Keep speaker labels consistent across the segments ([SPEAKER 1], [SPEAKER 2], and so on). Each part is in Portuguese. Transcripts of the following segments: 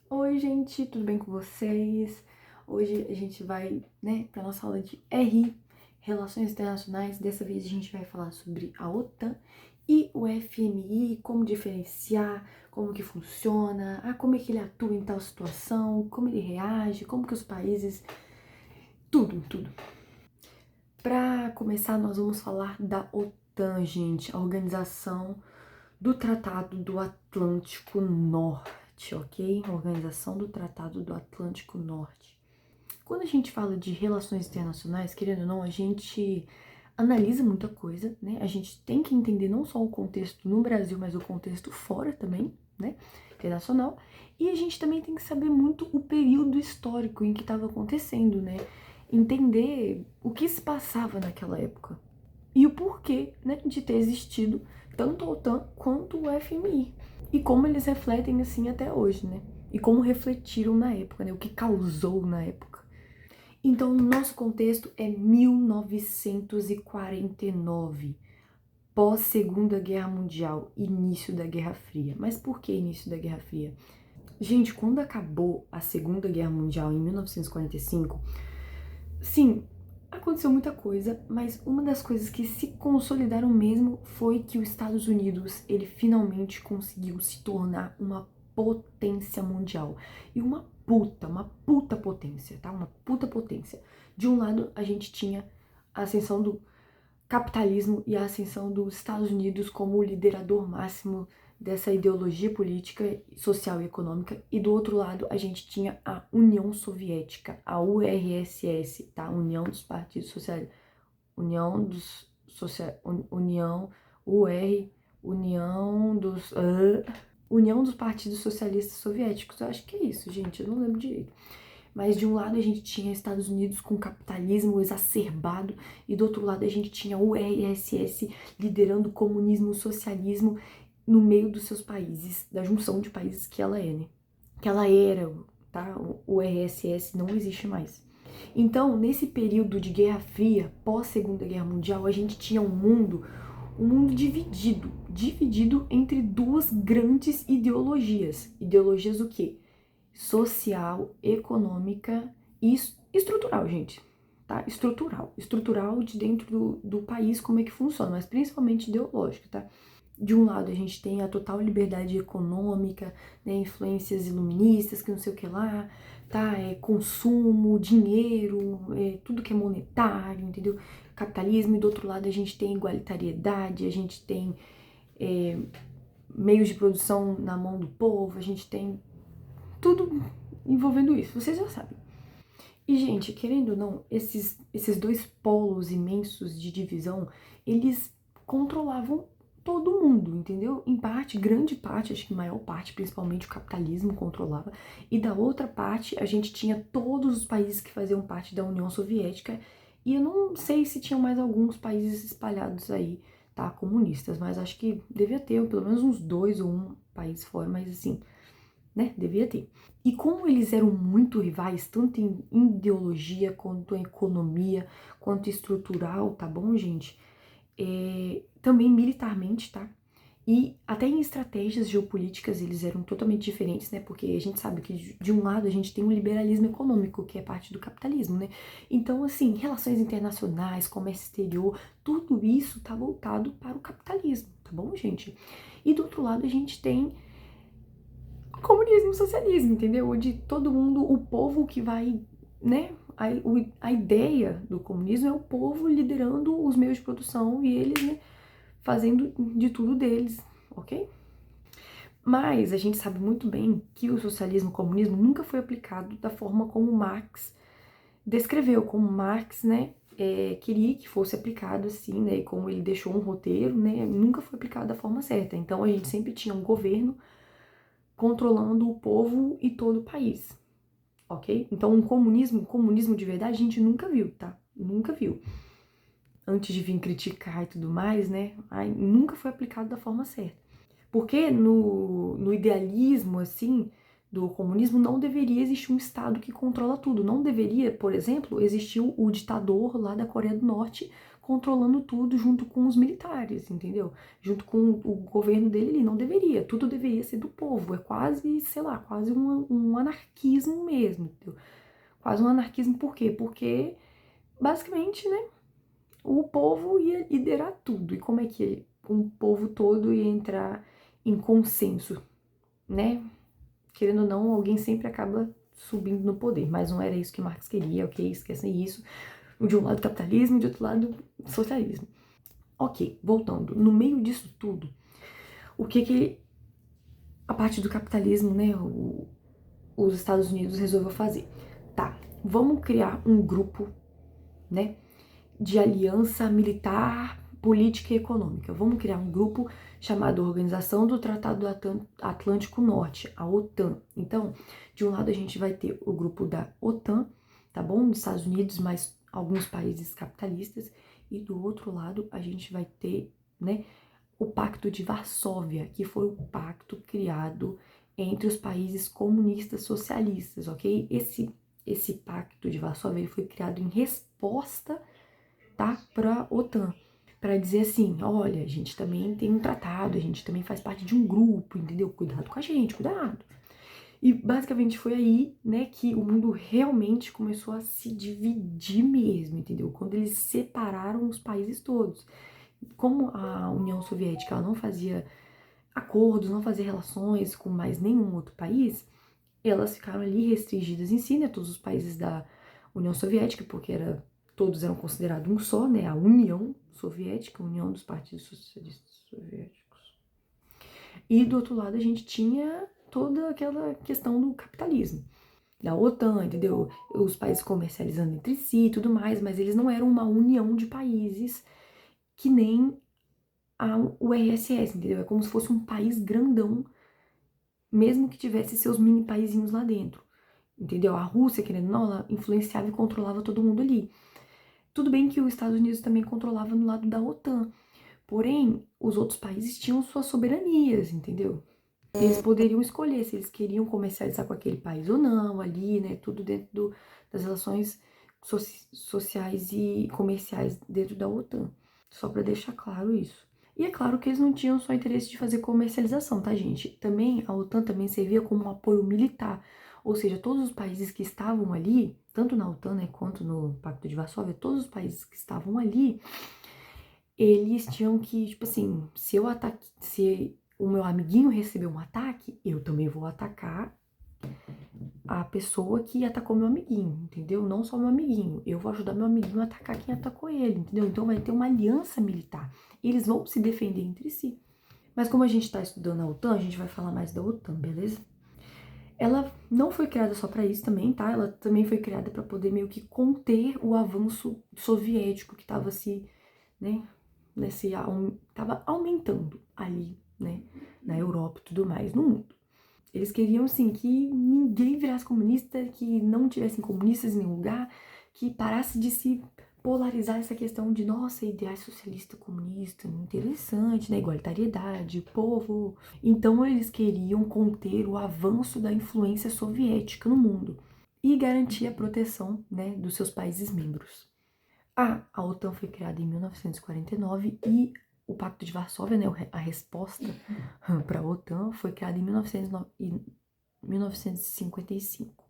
[SPEAKER 1] Oi, gente, tudo bem com vocês? Hoje a gente vai, para nossa aula de RI, Relações Internacionais. Dessa vez a gente vai falar sobre a OTAN e o FMI, como diferenciar, como que funciona, como é que ele atua em tal situação, como ele reage, como que os países, tudo. Para começar, nós vamos falar da OTAN, gente, a Organização do Tratado do Atlântico Norte, ok? Organização do Tratado do Atlântico Norte. Quando a gente fala de relações internacionais, querendo ou não, a gente analisa muita coisa, né? A gente tem que entender não só o contexto no Brasil, mas o contexto fora também, né? Internacional. E a gente também tem que saber muito o período histórico em que estava acontecendo, né? Entender o que se passava naquela época e o porquê, né, de ter existido tanto a OTAN quanto o FMI. E como eles refletem assim até hoje, né? E como refletiram na época, né? O que causou na época. Então, o nosso contexto é 1949, pós-Segunda Guerra Mundial, início da Guerra Fria. Mas por que início da Guerra Fria? Gente, quando acabou a Segunda Guerra Mundial em 1945, sim, aconteceu muita coisa, mas uma das coisas que se consolidaram mesmo foi que os Estados Unidos, ele finalmente conseguiu se tornar uma potência mundial. E uma puta potência, tá? Uma puta potência. De um lado, a gente tinha a ascensão do capitalismo e a ascensão dos Estados Unidos como o liderador máximo dessa ideologia política, social e econômica, e do outro lado a gente tinha a União Soviética, a URSS, tá? União dos Partidos Sociais, União dos Social, União UR, União dos Partidos Socialistas Soviéticos. Eu acho que é isso, gente, eu não lembro direito. Mas de um lado a gente tinha Estados Unidos com capitalismo exacerbado e do outro lado a gente tinha o URSS liderando o comunismo e o socialismo no meio dos seus países, da junção de países que ela é, né? Que ela era, tá? O URSS não existe mais. Então, nesse período de Guerra Fria, pós-Segunda Guerra Mundial, a gente tinha um mundo dividido entre duas grandes ideologias. Ideologias o quê? Social, econômica e estrutural, gente, tá? Estrutural de dentro do país, como é que funciona, mas principalmente ideológica, tá? De um lado a gente tem a total liberdade econômica, né, influências iluministas, que não sei o que lá, tá? Consumo, dinheiro, tudo que é monetário, entendeu? Capitalismo, e do outro lado a gente tem igualitariedade, a gente tem meios de produção na mão do povo, a gente tem tudo envolvendo isso, vocês já sabem. E, gente, querendo ou não, esses dois polos imensos de divisão, eles controlavam todo mundo, entendeu? Em parte, grande parte, acho que maior parte, principalmente o capitalismo controlava. E da outra parte, a gente tinha todos os países que faziam parte da União Soviética. E eu não sei se tinham mais alguns países espalhados aí, tá? Comunistas, mas acho que devia ter pelo menos uns dois ou um país fora, mas assim, né? Devia ter. E como eles eram muito rivais, tanto em ideologia, quanto em economia, quanto estrutural, tá bom, gente? Também militarmente, tá? E até em estratégias geopolíticas eles eram totalmente diferentes, né? Porque a gente sabe que de um lado a gente tem o liberalismo econômico, que é parte do capitalismo, né? Então, assim, relações internacionais, comércio exterior, tudo isso tá voltado para o capitalismo, tá bom, gente? E do outro lado a gente tem comunismo e socialismo, entendeu? Onde todo mundo, o povo que vai, né? A ideia do comunismo é o povo liderando os meios de produção e eles, né, fazendo de tudo deles, ok? Mas a gente sabe muito bem que o socialismo e o comunismo nunca foi aplicado da forma como Marx descreveu, como Marx, né, queria que fosse aplicado assim, né, e como ele deixou um roteiro, né, nunca foi aplicado da forma certa. Então a gente sempre tinha um governo controlando o povo e todo o país, ok? Então um comunismo de verdade a gente nunca viu, tá? Nunca viu. Antes de vir criticar e tudo mais, né? Nunca foi aplicado da forma certa. Porque no idealismo, assim, do comunismo, não deveria existir um Estado que controla tudo. Não deveria, por exemplo, existir o ditador lá da Coreia do Norte controlando tudo junto com os militares, entendeu? Junto com o governo dele ali. Não deveria. Tudo deveria ser do povo. É quase, sei lá, quase um anarquismo mesmo, entendeu? Quase um anarquismo por quê? Porque, basicamente, né, o povo ia liderar tudo. E como é que um povo todo ia entrar em consenso, né? Querendo ou não, alguém sempre acaba subindo no poder, mas não era isso que Marx queria, ok? Esquecem isso. De um lado capitalismo, de outro lado socialismo. Ok, voltando. No meio disso tudo, o que a parte do capitalismo, né, os Estados Unidos resolveu fazer? Tá, vamos criar um grupo, né, de aliança militar, política e econômica. Vamos criar um grupo chamado Organização do Tratado do Atlântico Norte, a OTAN. Então, de um lado a gente vai ter o grupo da OTAN, tá bom? Dos Estados Unidos, mais alguns países capitalistas, e do outro lado a gente vai ter, né, o Pacto de Varsóvia, que foi o pacto criado entre os países comunistas socialistas, ok? Esse Pacto de Varsóvia ele foi criado em resposta, tá, para a OTAN, para dizer assim, olha, a gente também tem um tratado, a gente também faz parte de um grupo, entendeu? Cuidado com a gente, cuidado. E basicamente foi aí, né, que o mundo realmente começou a se dividir mesmo, entendeu? Quando eles separaram os países todos. Como a União Soviética ela não fazia acordos, não fazia relações com mais nenhum outro país, elas ficaram ali restringidas em si, né, todos os países da União Soviética, porque todos eram considerados um só, né, a União Soviética, a União dos Partidos Socialistas Soviéticos. E do outro lado a gente tinha toda aquela questão do capitalismo, da OTAN, entendeu? Os países comercializando entre si e tudo mais, mas eles não eram uma união de países que nem o RSS, entendeu? É como se fosse um país grandão, mesmo que tivesse seus mini paizinhos lá dentro, entendeu? A Rússia, querendo ou não, ela influenciava e controlava todo mundo ali. Tudo bem que os Estados Unidos também controlava no lado da OTAN, porém, os outros países tinham suas soberanias, entendeu? Eles poderiam escolher se eles queriam comercializar com aquele país ou não, ali, né? Tudo dentro das relações sociais e comerciais dentro da OTAN. Só para deixar claro isso. E é claro que eles não tinham só interesse de fazer comercialização, tá, gente? Também, a OTAN também servia como um apoio militar. Ou seja, todos os países que estavam ali, tanto na OTAN, né, quanto no Pacto de Varsóvia, todos os países que estavam ali, eles tinham que, tipo assim, se o meu amiguinho receber um ataque, eu também vou atacar a pessoa que atacou meu amiguinho, entendeu? Não só meu amiguinho, eu vou ajudar meu amiguinho a atacar quem atacou ele, entendeu? Então vai ter uma aliança militar. Eles vão se defender entre si. Mas como a gente tá estudando a OTAN, a gente vai falar mais da OTAN, beleza? Ela não foi criada só para isso também, tá? Ela também foi criada para poder meio que conter o avanço soviético que tava né, tava aumentando ali, né, na Europa e tudo mais, no mundo. Eles queriam, assim, que ninguém virasse comunista, que não tivessem comunistas em nenhum lugar, que parasse de se polarizar essa questão de, nossa, ideais socialista, comunista, interessante, né, igualitariedade, povo. Então, eles queriam conter o avanço da influência soviética no mundo e garantir a proteção, né, dos seus países membros. A OTAN foi criada em 1949 e o Pacto de Varsóvia, né, a resposta para a OTAN, foi criado em 1955.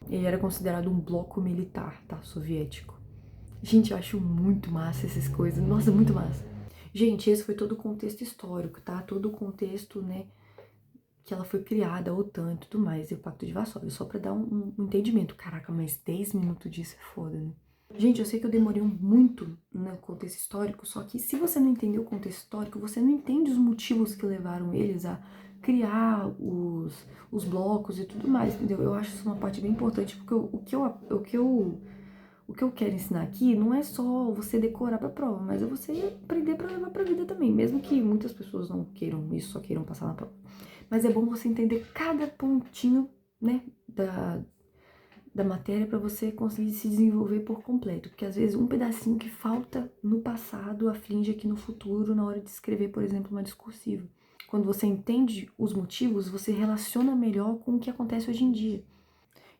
[SPEAKER 1] Ele era considerado um bloco militar, tá, soviético. Gente, eu acho muito massa essas coisas, nossa, muito massa. Gente, esse foi todo o contexto histórico, tá? Todo o contexto, né, que ela foi criada, a OTAN e tudo mais, e o Pacto de Varsóvia, só pra dar um entendimento. Caraca, mas 10 minutos disso é foda, né? Gente, eu sei que eu demorei muito no contexto histórico, só que se você não entender o contexto histórico, você não entende os motivos que levaram eles a criar os blocos e tudo mais, entendeu? Eu acho isso uma parte bem importante, porque o que eu quero ensinar aqui não é só você decorar pra prova, mas é você aprender pra levar pra vida também, mesmo que muitas pessoas não queiram isso, só queiram passar na prova. Mas é bom você entender cada pontinho, né, da matéria para você conseguir se desenvolver por completo, porque às vezes um pedacinho que falta no passado aflige aqui no futuro na hora de escrever, por exemplo, uma discursiva. quando você entende os motivos, você relaciona melhor com o que acontece hoje em dia.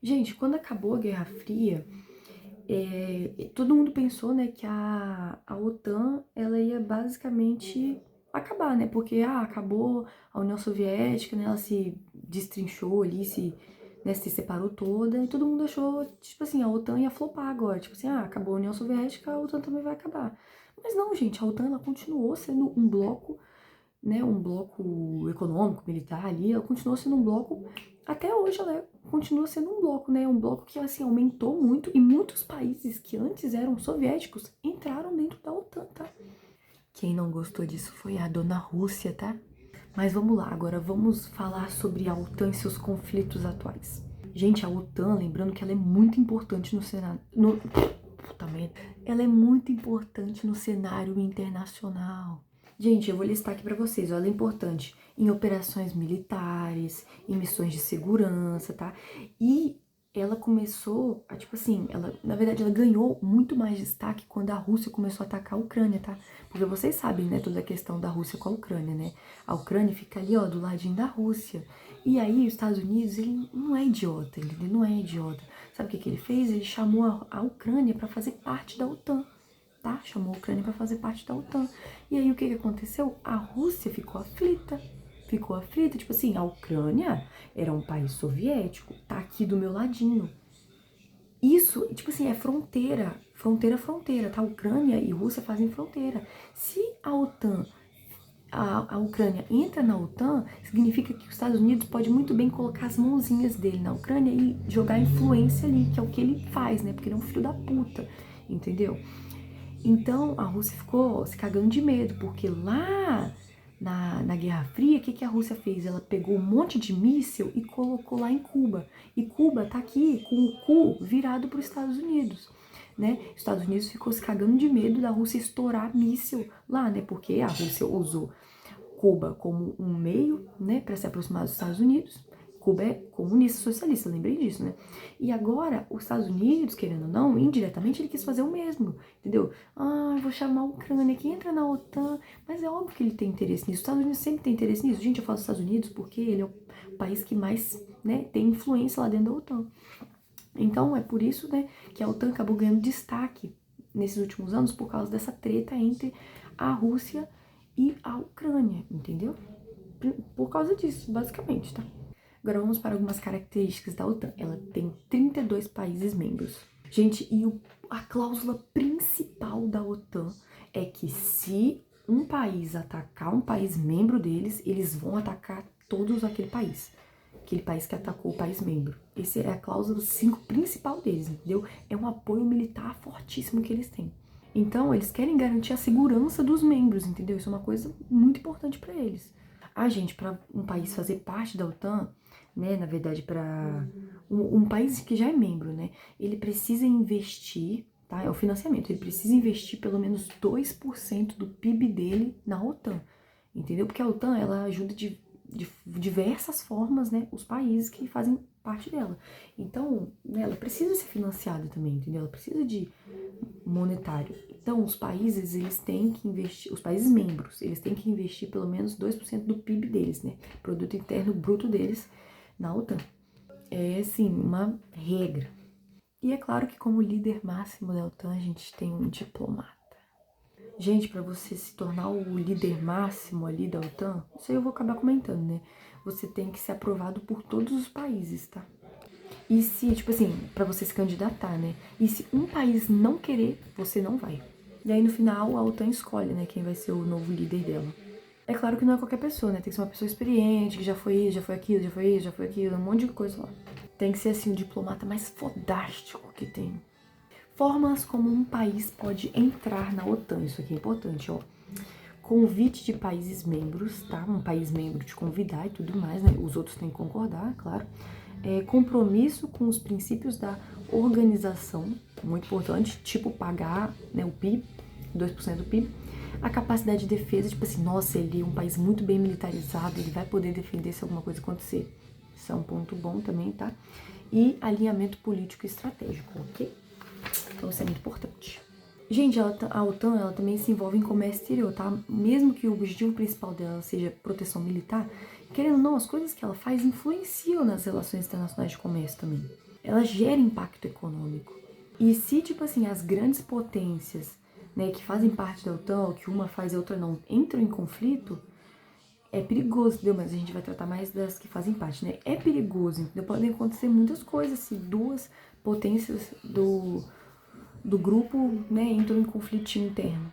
[SPEAKER 1] Gente, quando acabou a Guerra Fria, todo mundo pensou, né, que a OTAN, ela ia basicamente acabar, né, porque, acabou a União Soviética, né, ela se destrinchou ali, se separou toda, e todo mundo achou, tipo assim, a OTAN ia flopar agora, tipo assim, acabou a União Soviética, a OTAN também vai acabar. Mas não, gente, a OTAN, ela continuou sendo um bloco, né, um bloco econômico, militar ali, ela continuou sendo um bloco, até hoje ela continua sendo um bloco, né, um bloco que, assim, aumentou muito, e muitos países que antes eram soviéticos entraram dentro da OTAN, tá? Quem não gostou disso foi a dona Rússia, tá? Mas vamos lá, agora vamos falar sobre a OTAN e seus conflitos atuais. Gente, a OTAN, lembrando que ela é muito importante no cenário... Puta merda. Ela é muito importante no cenário internacional. Gente, eu vou listar aqui pra vocês, ó, ela é importante em operações militares, em missões de segurança, tá? E ela começou a, tipo assim, na verdade, ela ganhou muito mais destaque quando a Rússia começou a atacar a Ucrânia, tá? Porque vocês sabem, né, toda a questão da Rússia com a Ucrânia, né? A Ucrânia fica ali, ó, do ladinho da Rússia. E aí, os Estados Unidos, ele não é idiota, ele não é idiota. Sabe o que ele fez? Ele chamou a Ucrânia pra fazer parte da OTAN. Tá? Chamou a Ucrânia para fazer parte da OTAN. E aí o que aconteceu? A Rússia ficou aflita. Ficou aflita, tipo assim, a Ucrânia era um país soviético, tá aqui do meu ladinho. Isso, tipo assim, é fronteira, fronteira, tá? Ucrânia e Rússia fazem fronteira. Se a OTAN, a Ucrânia entra na OTAN, significa que os Estados Unidos pode muito bem colocar as mãozinhas dele na Ucrânia e jogar influência ali, que é o que ele faz, né? Porque ele é um filho da puta, entendeu? Então a Rússia ficou se cagando de medo, porque lá na Guerra Fria, o que a Rússia fez? Ela pegou um monte de míssil e colocou lá em Cuba. E Cuba tá aqui com o cu virado para os Estados Unidos, né? Os Estados Unidos ficou se cagando de medo da Rússia estourar míssil lá, né? Porque a Rússia usou Cuba como um meio, né, para se aproximar dos Estados Unidos. Cuba é comunista socialista, lembrei disso, né? E agora, os Estados Unidos, querendo ou não, indiretamente ele quis fazer o mesmo, entendeu? Eu vou chamar a Ucrânia que entra na OTAN, mas é óbvio que ele tem interesse nisso. Os Estados Unidos sempre tem interesse nisso. Gente, eu falo dos Estados Unidos porque ele é o país que mais, né, tem influência lá dentro da OTAN. Então, é por isso, né, que a OTAN acabou ganhando destaque nesses últimos anos por causa dessa treta entre a Rússia e a Ucrânia, entendeu? Por causa disso, basicamente, tá? Agora vamos para algumas características da OTAN. Ela tem 32 países membros. Gente, e a cláusula principal da OTAN é que se um país atacar um país membro deles, eles vão atacar todos aquele país que atacou o país membro. Essa é a cláusula 5 principal deles, entendeu? É um apoio militar fortíssimo que eles têm. Então, eles querem garantir a segurança dos membros, entendeu? Isso é uma coisa muito importante para eles. Gente, para um país fazer parte da OTAN, né, na verdade, para um país que já é membro, né, ele precisa investir, tá? É o financiamento, ele precisa investir pelo menos 2% do PIB dele na OTAN, entendeu? Porque a OTAN, ela ajuda de diversas formas, né, os países que fazem parte dela. Então, né, ela precisa ser financiada também, entendeu? Ela precisa de monetário. Então, os países, eles têm que investir, os países membros, eles têm que investir pelo menos 2% do PIB deles, né? Produto Interno Bruto deles na OTAN. É, assim, uma regra. E é claro que como líder máximo da OTAN, a gente tem um diplomata. Gente, para você se tornar o líder máximo ali da OTAN, isso aí eu vou acabar comentando, né? Você tem que ser aprovado por todos os países, tá? E se, tipo assim, pra você se candidatar, né? E se um país não querer, você não vai. E aí no final a OTAN escolhe, né, quem vai ser o novo líder dela. É claro que não é qualquer pessoa, né? Tem que ser uma pessoa experiente, que já foi isso, já foi aquilo, já foi isso, já foi aquilo, um monte de coisa lá. Tem que ser assim o diplomata mais fodástico que tem. Formas como um país pode entrar na OTAN, isso aqui é importante, ó. Convite de países membros, tá? Um país membro te convidar e tudo mais, né? Os outros têm que concordar, claro. Compromisso com os princípios da organização, muito importante, tipo pagar, né, o PIB, 2% do PIB. A capacidade de defesa, tipo assim, nossa, ele é um país muito bem militarizado, ele vai poder defender se alguma coisa acontecer. Isso é um ponto bom também, tá? E alinhamento político e estratégico, ok? Então isso é muito importante. Gente, a OTAN, ela também se envolve em comércio exterior, tá? Mesmo que o objetivo principal dela seja proteção militar, querendo ou não, as coisas que ela faz influenciam nas relações internacionais de comércio também. Ela gera impacto econômico. E se, tipo assim, as grandes potências, né, que fazem parte da OTAN, ou que uma faz e a outra não, entram em conflito, é perigoso, entendeu? Mas a gente vai tratar mais das que fazem parte, né? É perigoso, entendeu? Podem acontecer muitas coisas se duas potências do grupo, né, entram em conflitinho interno.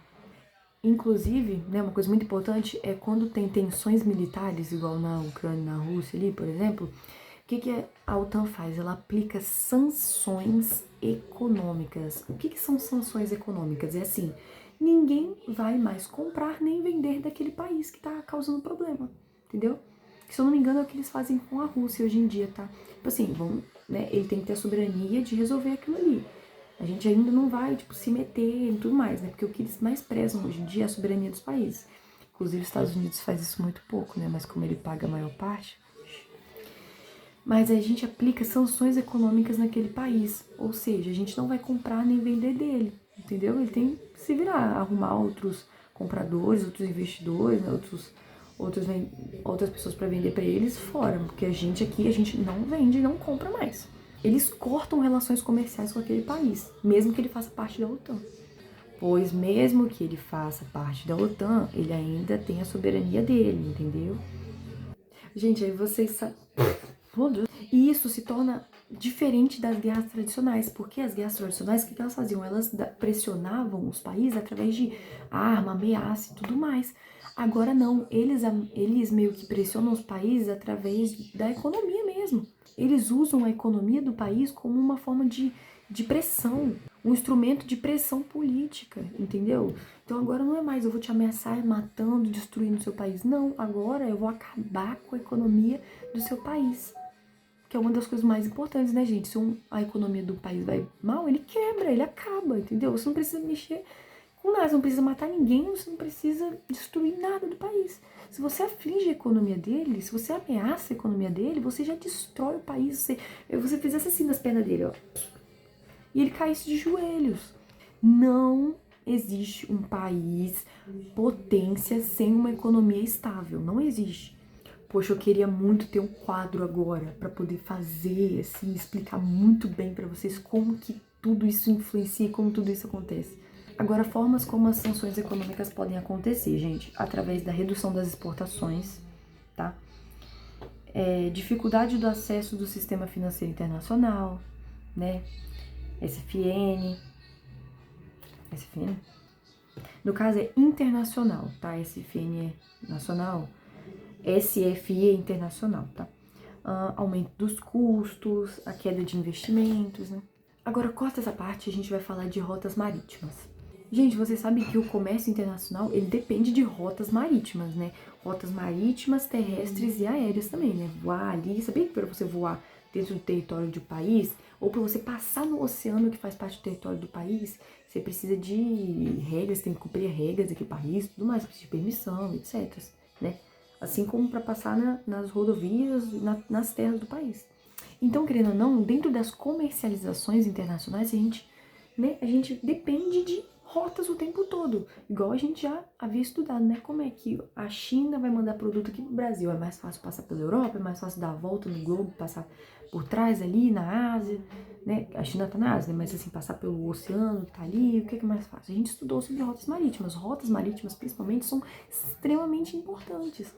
[SPEAKER 1] Inclusive, né, uma coisa muito importante é quando tem tensões militares, igual na Ucrânia e na Rússia ali, por exemplo, o que a OTAN faz? Ela aplica sanções econômicas. O que são sanções econômicas? É assim, ninguém vai mais comprar nem vender daquele país que está causando problema, entendeu? Se eu não me engano é o que eles fazem com a Rússia hoje em dia, tá? Tipo assim, né, ele tem que ter a soberania de resolver aquilo ali. A gente ainda não vai, tipo, se meter em tudo mais, né? Porque o que eles mais prezam hoje em dia é a soberania dos países. Inclusive, os Estados Unidos faz isso muito pouco, né? Mas como ele paga a maior parte. Mas a gente aplica sanções econômicas naquele país. Ou seja, a gente não vai comprar nem vender dele, entendeu? Ele tem que se virar, arrumar outros compradores, outros investidores, né? Outras pessoas para vender para eles fora. Porque a gente aqui, a gente não vende e não compra mais. Eles cortam relações comerciais com aquele país, mesmo que ele faça parte da OTAN. Pois mesmo que ele faça parte da OTAN, ele ainda tem a soberania dele, entendeu? Gente, aí vocês sabem. E isso se torna diferente das guerras tradicionais, porque as guerras tradicionais, o que elas faziam? Elas pressionavam os países através de arma, ameaça e tudo mais. Agora não, eles meio que pressionam os países através da economia mesmo. Eles usam a economia do país como uma forma de pressão, um instrumento de pressão política, entendeu? Então agora não é mais eu vou te ameaçar matando, destruindo o seu país. Não, agora eu vou acabar com a economia do seu país. Que é uma das coisas mais importantes, né, gente? Se a economia do país vai mal, ele quebra, ele acaba, entendeu? Você não precisa mexer com nada, você não precisa matar ninguém, você não precisa destruir nada do país. Se você aflige a economia dele, se você ameaça a economia dele, você já destrói o país. Você fizesse assim nas pernas dele, ó, e ele caísse de joelhos. Não existe um país potência sem uma economia estável. Não existe. Poxa, eu queria muito ter um quadro agora para poder fazer, assim, explicar muito bem para vocês como que tudo isso influencia e como tudo isso acontece. Agora, formas como as sanções econômicas podem acontecer, gente, através da redução das exportações, tá? Dificuldade do acesso do sistema financeiro internacional, né? SFN. SFN? No caso é internacional, tá? SFN é nacional. SFI é internacional, tá? Aumento dos custos, a queda de investimentos, né? Agora, corta essa parte, a gente vai falar de rotas marítimas. Gente, vocês sabem que o comércio internacional, ele depende de rotas marítimas, né? Rotas marítimas, terrestres e aéreas também, né? Voar ali, sabia que para você voar dentro do território do país, ou para você passar no oceano que faz parte do território do país, você precisa de regras, tem que cumprir regras daquele país, tudo mais, precisa de permissão, etc, né? Assim como para passar nas rodovias, nas terras do país. Então, querendo ou não, dentro das comercializações internacionais, a gente depende de rotas o tempo todo, igual a gente já havia estudado, né? Como é que a China vai mandar produto aqui pro Brasil? É mais fácil passar pela Europa, é mais fácil dar a volta no globo, passar por trás ali na Ásia, né? A China tá na Ásia, mas assim, passar pelo oceano, tá ali, o que é mais fácil? A gente estudou sobre rotas marítimas. Rotas marítimas, principalmente, são extremamente importantes.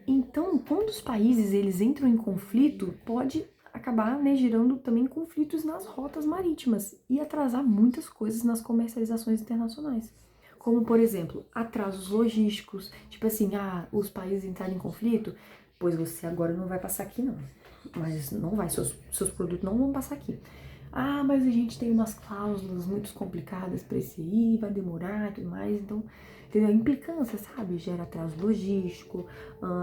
[SPEAKER 1] Então, quando os países eles entram em conflito, pode acabar, né, gerando também conflitos nas rotas marítimas e atrasar muitas coisas nas comercializações internacionais. Como, por exemplo, atrasos logísticos, tipo assim, os países entrarem em conflito, pois você agora não vai passar aqui não, mas não vai, seus produtos não vão passar aqui. Mas a gente tem umas cláusulas muito complicadas para esse aí, vai demorar e tudo mais, então, entendeu? A implicância, sabe? Gera atraso logístico,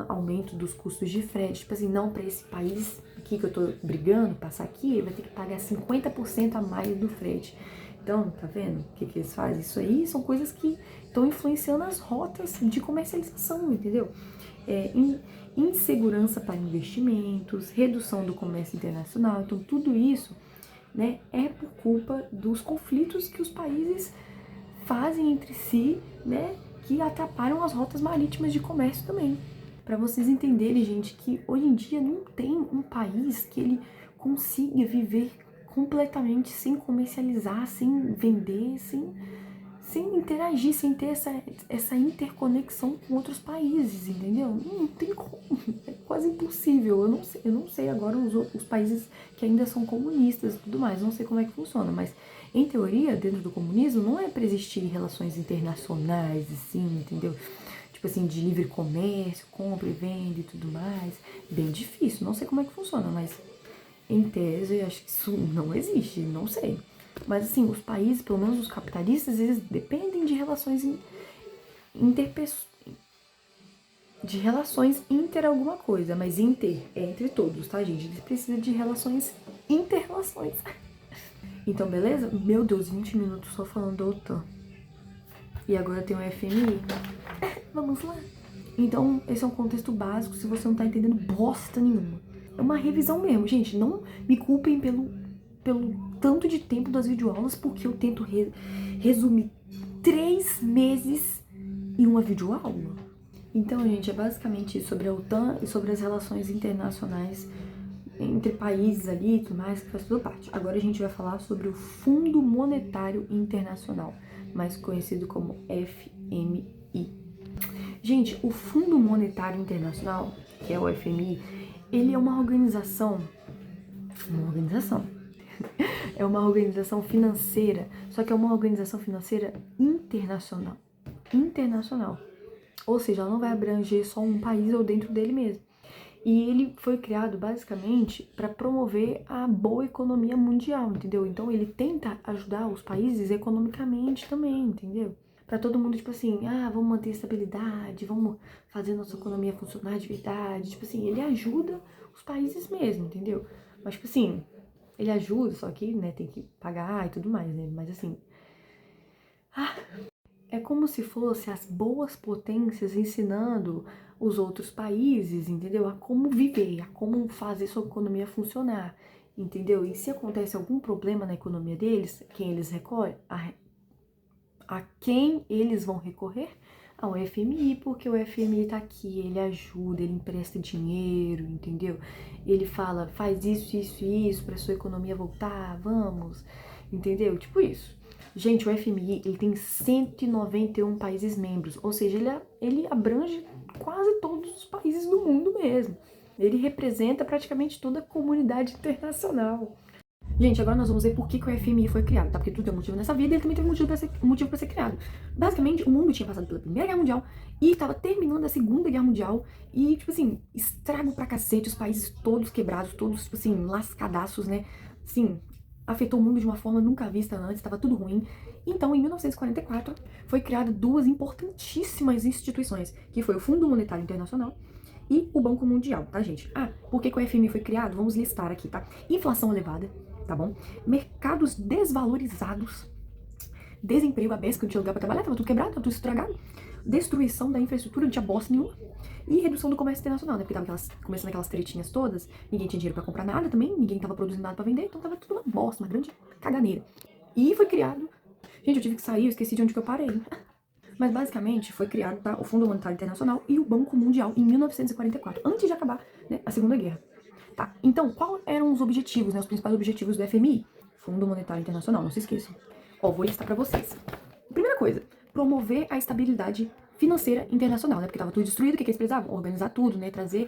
[SPEAKER 1] aumento dos custos de frete, tipo assim, não para esse país aqui que eu tô brigando, passar aqui, ele vai ter que pagar 50% a mais do frete. Então, tá vendo o que eles fazem? Isso aí são coisas que estão influenciando as rotas de comercialização, entendeu? Insegurança para investimentos, redução do comércio internacional, então tudo isso, né, é por culpa dos conflitos que os países fazem entre si, né, que atrapalham as rotas marítimas de comércio também. Para vocês entenderem, gente, que hoje em dia não tem um país que ele consiga viver completamente sem comercializar, sem vender, sem interagir, sem ter essa interconexão com outros países, entendeu? Não tem como, é quase impossível. Eu não sei agora os países que ainda são comunistas e tudo mais, não sei como é que funciona, mas em teoria, dentro do comunismo, não é para existir relações internacionais, assim, entendeu? Tipo assim, de livre comércio, compra e venda e tudo mais. Bem difícil, não sei como é que funciona, mas em tese, eu acho que isso não existe, não sei. Mas assim, os países, pelo menos os capitalistas, eles dependem de relações de relações inter alguma coisa, mas inter é entre todos, tá, gente? Eles precisam de relações inter-relações. Então, beleza? Meu Deus, 20 minutos só falando da OTAN. E agora tem o FMI. Vamos lá. Então, esse é um contexto básico, se você não tá entendendo bosta nenhuma. É uma revisão mesmo, gente. Não me culpem pelo tanto de tempo das videoaulas, porque eu tento resumir 3 meses em uma videoaula. Então, gente, é basicamente isso sobre a OTAN e sobre as relações internacionais entre países ali e tudo mais, que faz tudo parte. Agora a gente vai falar sobre o Fundo Monetário Internacional, mais conhecido como FMI. Gente, o Fundo Monetário Internacional, que é o FMI, ele é uma organização é uma organização financeira, só que é uma organização financeira internacional. Internacional. Ou seja, ela não vai abranger só um país ou dentro dele mesmo. E ele foi criado basicamente para promover a boa economia mundial, entendeu? Então ele tenta ajudar os países economicamente também, entendeu? Para todo mundo, tipo assim, vamos manter estabilidade, vamos fazer nossa economia funcionar de verdade. Tipo assim, ele ajuda os países mesmo, entendeu? Mas, tipo assim, ele ajuda, só que, né, tem que pagar e tudo mais, né? Mas assim, é como se fosse as boas potências ensinando os outros países, entendeu? A como viver, a como fazer sua economia funcionar, entendeu? E se acontece algum problema na economia deles, quem eles recorrem? A quem eles vão recorrer? Ao FMI, porque o FMI tá aqui, ele ajuda, ele empresta dinheiro, entendeu? Ele fala, faz isso, isso e isso pra sua economia voltar, vamos, entendeu? Tipo isso. Gente, o FMI, ele tem 191 países membros, ou seja, ele abrange quase todos os países do mundo mesmo. Ele representa praticamente toda a comunidade internacional. Gente, agora nós vamos ver por que o FMI foi criado, tá? Porque tudo tem um motivo nessa vida e ele também teve um motivo pra ser criado. Basicamente, o mundo tinha passado pela Primeira Guerra Mundial e tava terminando a Segunda Guerra Mundial e, tipo assim, estrago pra cacete, os países todos quebrados, todos, tipo assim, lascadaços, né? Sim, afetou o mundo de uma forma nunca vista antes, tava tudo ruim. Então, em 1944, foi criada duas importantíssimas instituições, que foi o Fundo Monetário Internacional e o Banco Mundial, tá, gente? Por que o FMI foi criado? Vamos listar aqui, tá? Inflação elevada, tá bom? Mercados desvalorizados, desemprego, a beça, que não tinha lugar pra trabalhar, tava tudo quebrado, tava tudo estragado, destruição da infraestrutura, não tinha bosta nenhuma, e redução do comércio internacional, né? Porque tava começando aquelas tretinhas todas, ninguém tinha dinheiro pra comprar nada também, ninguém tava produzindo nada pra vender, então tava tudo uma bosta, uma grande caganeira. E foi criado... Gente, eu tive que sair, eu esqueci de onde que eu parei. Mas basicamente foi criado, tá, o Fundo Monetário Internacional e o Banco Mundial em 1944, antes de acabar, né, a Segunda Guerra. Tá, então quais eram os objetivos, né, os principais objetivos do FMI? Fundo Monetário Internacional, não se esqueçam. Vou listar pra vocês. Primeira coisa, promover a estabilidade financeira internacional, né, porque tava tudo destruído, o que eles precisavam? Organizar tudo, né, trazer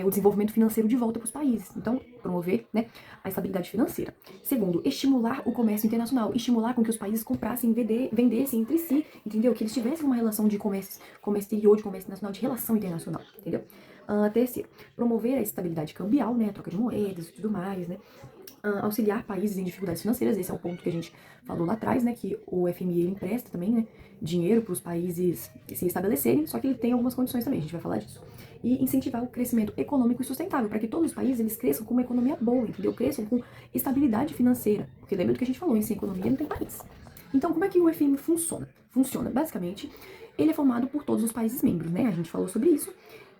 [SPEAKER 1] o desenvolvimento financeiro de volta para os países. Então, promover, né, a estabilidade financeira. Segundo, estimular o comércio internacional, estimular com que os países comprassem e vendessem entre si, entendeu? Que eles tivessem uma relação de comércio exterior, de comércio nacional, de relação internacional, entendeu? Terceiro, promover a estabilidade cambial, né, a troca de moedas e tudo mais, né? Auxiliar países em dificuldades financeiras, esse é o ponto que a gente falou lá atrás, né, que o FMI ele empresta também, né, dinheiro para os países se estabelecerem, só que ele tem algumas condições também, a gente vai falar disso. E incentivar o crescimento econômico e sustentável, para que todos os países eles cresçam com uma economia boa, entendeu? Cresçam com estabilidade financeira, porque lembra do que a gente falou, sem economia não tem país. Então, como é que o FMI funciona? Funciona, basicamente, ele é formado por todos os países membros, né, a gente falou sobre isso,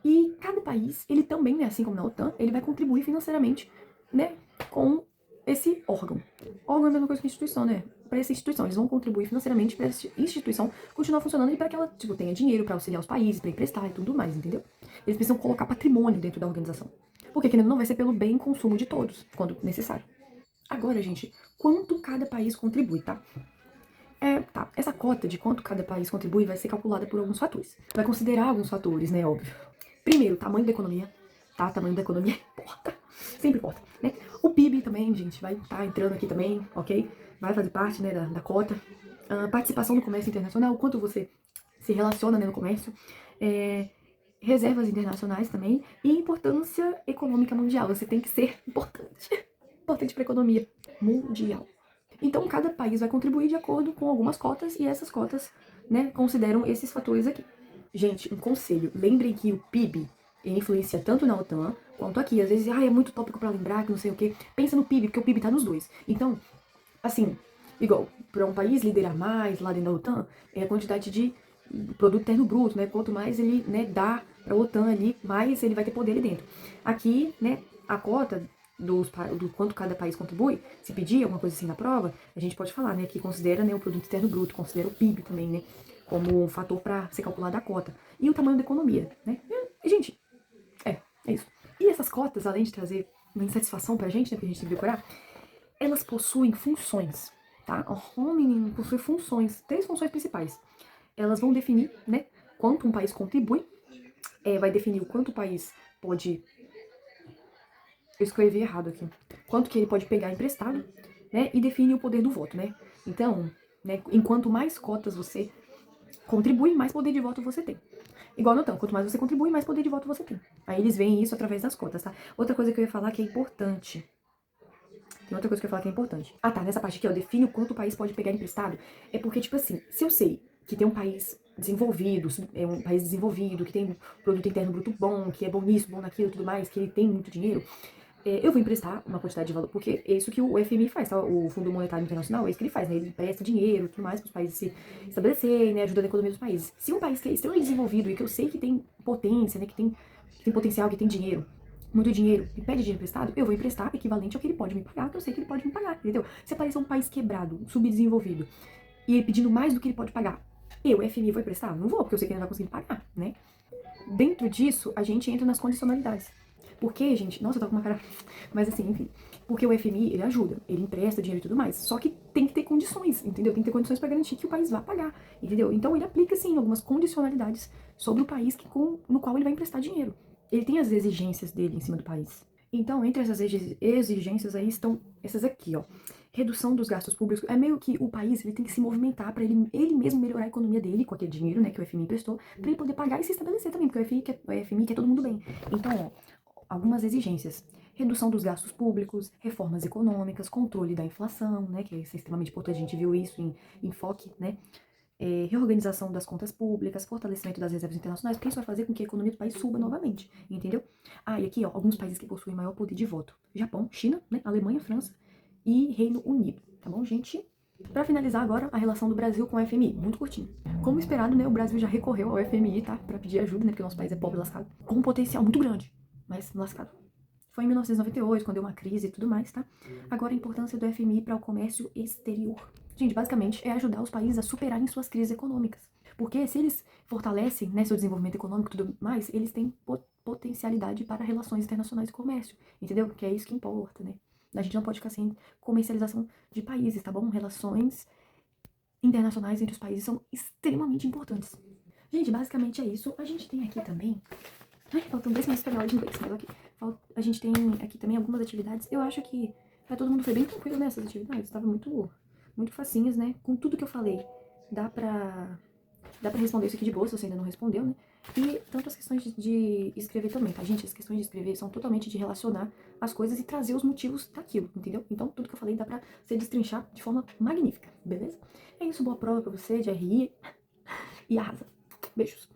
[SPEAKER 1] e cada país, ele também, né, assim como na OTAN, ele vai contribuir financeiramente, né, com esse órgão, órgão é a mesma coisa que instituição, né? Para essa instituição, eles vão contribuir financeiramente para essa instituição continuar funcionando e para que ela, tipo, tenha dinheiro para auxiliar os países, para emprestar e tudo mais, entendeu? Eles precisam colocar patrimônio dentro da organização. Porque, querendo ou não, vai ser pelo bem e consumo de todos, quando necessário. Agora, gente, quanto cada país contribui, tá? Essa cota de quanto cada país contribui vai ser calculada por alguns fatores. Vai considerar alguns fatores, né, óbvio. Primeiro, tamanho da economia, tá? Tamanho da economia importa, sempre importa, né? O PIB também, gente, vai estar entrando aqui também, ok? Vai fazer parte, né, da cota. Participação no comércio internacional, quanto você se relaciona, né, no comércio. Reservas internacionais também. E importância econômica mundial. Você tem que ser importante. Importante para a economia mundial. Então, cada país vai contribuir de acordo com algumas cotas e essas cotas, né, consideram esses fatores aqui. Gente, um conselho, lembrem que o PIB influencia tanto na OTAN quanto aqui. Às vezes, é muito tópico pra lembrar, que não sei o quê. Pensa no PIB, porque o PIB tá nos dois. Então, assim, igual, para um país liderar mais lá dentro da OTAN, é a quantidade de produto interno bruto, né? Quanto mais ele, né, dá pra OTAN ali, mais ele vai ter poder ali dentro. Aqui, né, a cota do quanto cada país contribui, se pedir alguma coisa assim na prova, a gente pode falar, né, que considera, né, o produto interno bruto, considera o PIB também, né, como um fator para ser calculado a cota. E o tamanho da economia, né? Gente, é isso. E essas cotas, além de trazer uma insatisfação pra gente, né, porque a gente tem que decorar, elas possuem funções, tá? O menino possui funções, 3 funções principais. Elas vão definir, né, quanto um país contribui, vai definir o quanto o país pode. Eu escrevi errado aqui. Quanto que ele pode pegar emprestado, né? E define o poder do voto, né? Então, né, enquanto mais cotas você contribui, mais poder de voto você tem. Igual no OTAN, quanto mais você contribui, mais poder de voto você tem. Aí eles veem isso através das cotas, tá? Outra coisa que eu ia falar que é importante. Tem outra coisa que eu ia falar que é importante. Tá, nessa parte aqui, ó, define o quanto o país pode pegar emprestado. É porque, tipo assim, se eu sei que tem um país desenvolvido, é um país desenvolvido, que tem um produto interno bruto bom, que é bom nisso, bom naquilo, tudo mais, que ele tem muito dinheiro, eu vou emprestar uma quantidade de valor, porque é isso que o FMI faz, tá? O Fundo Monetário Internacional, é isso que ele faz, né? Ele empresta dinheiro e tudo mais para os países se estabelecerem, né? Ajuda na economia dos países. Se um país que é extremamente desenvolvido e que eu sei que tem potência, né? Que tem potencial, que tem dinheiro, muito dinheiro, e pede dinheiro emprestado, eu vou emprestar equivalente ao que ele pode me pagar, que eu sei que ele pode me pagar, entendeu? Se aparecer um país quebrado, subdesenvolvido, e ele pedindo mais do que ele pode pagar, eu, FMI, vou emprestar? Não vou, porque eu sei que ele não vai conseguir pagar, né? Dentro disso, a gente entra nas condicionalidades. Porque, gente, nossa, eu tô com uma cara. Mas assim, enfim. Porque o FMI, ele ajuda, ele empresta dinheiro e tudo mais. Só que tem que ter condições, entendeu? Tem que ter condições para garantir que o país vá pagar, entendeu? Então ele aplica, sim, algumas condicionalidades sobre o país no qual ele vai emprestar dinheiro. Ele tem as exigências dele em cima do país. Então, entre essas exigências aí estão essas aqui, ó. Redução dos gastos públicos. É meio que o país ele tem que se movimentar para ele mesmo melhorar a economia dele com aquele dinheiro, né, que o FMI emprestou, para ele poder pagar e se estabelecer também, porque o FMI quer todo mundo bem. Então, ó, algumas exigências. Redução dos gastos públicos, reformas econômicas, controle da inflação, né, que é extremamente importante, a gente viu isso em enfoque, né, reorganização das contas públicas, fortalecimento das reservas internacionais, porque isso vai fazer com que a economia do país suba novamente, entendeu? E aqui, ó, alguns países que possuem maior poder de voto. Japão, China, né, Alemanha, França e Reino Unido, tá bom, gente? Para finalizar agora, a relação do Brasil com o FMI, muito curtinho. Como esperado, né, o Brasil já recorreu ao FMI, tá, para pedir ajuda, né, porque o nosso país é pobre e lascado, com um potencial muito grande, mas lascado. Foi em 1998, quando deu uma crise e tudo mais, tá? Agora a importância do FMI para o comércio exterior. Gente, basicamente é ajudar os países a superarem suas crises econômicas. Porque se eles fortalecem, né, seu desenvolvimento econômico e tudo mais, eles têm potencialidade para relações internacionais e comércio, entendeu? Que é isso que importa, né? A gente não pode ficar sem comercialização de países, tá bom? Relações internacionais entre os países são extremamente importantes. Gente, basicamente é isso. A gente tem aqui também... faltam 2 meses pra aula de inglês, mas ok. A gente tem aqui também algumas atividades. Eu acho que pra todo mundo foi bem tranquilo nessas atividades. Estavam muito facinhas, né? Com tudo que eu falei, dá pra responder isso aqui de boa, se você ainda não respondeu, né? E tanto as questões de escrever também, tá, gente? As questões de escrever são totalmente de relacionar as coisas e trazer os motivos daquilo, entendeu? Então, tudo que eu falei dá pra você destrinchar de forma magnífica, beleza? É isso, boa prova pra você de RI e arrasa. Beijos.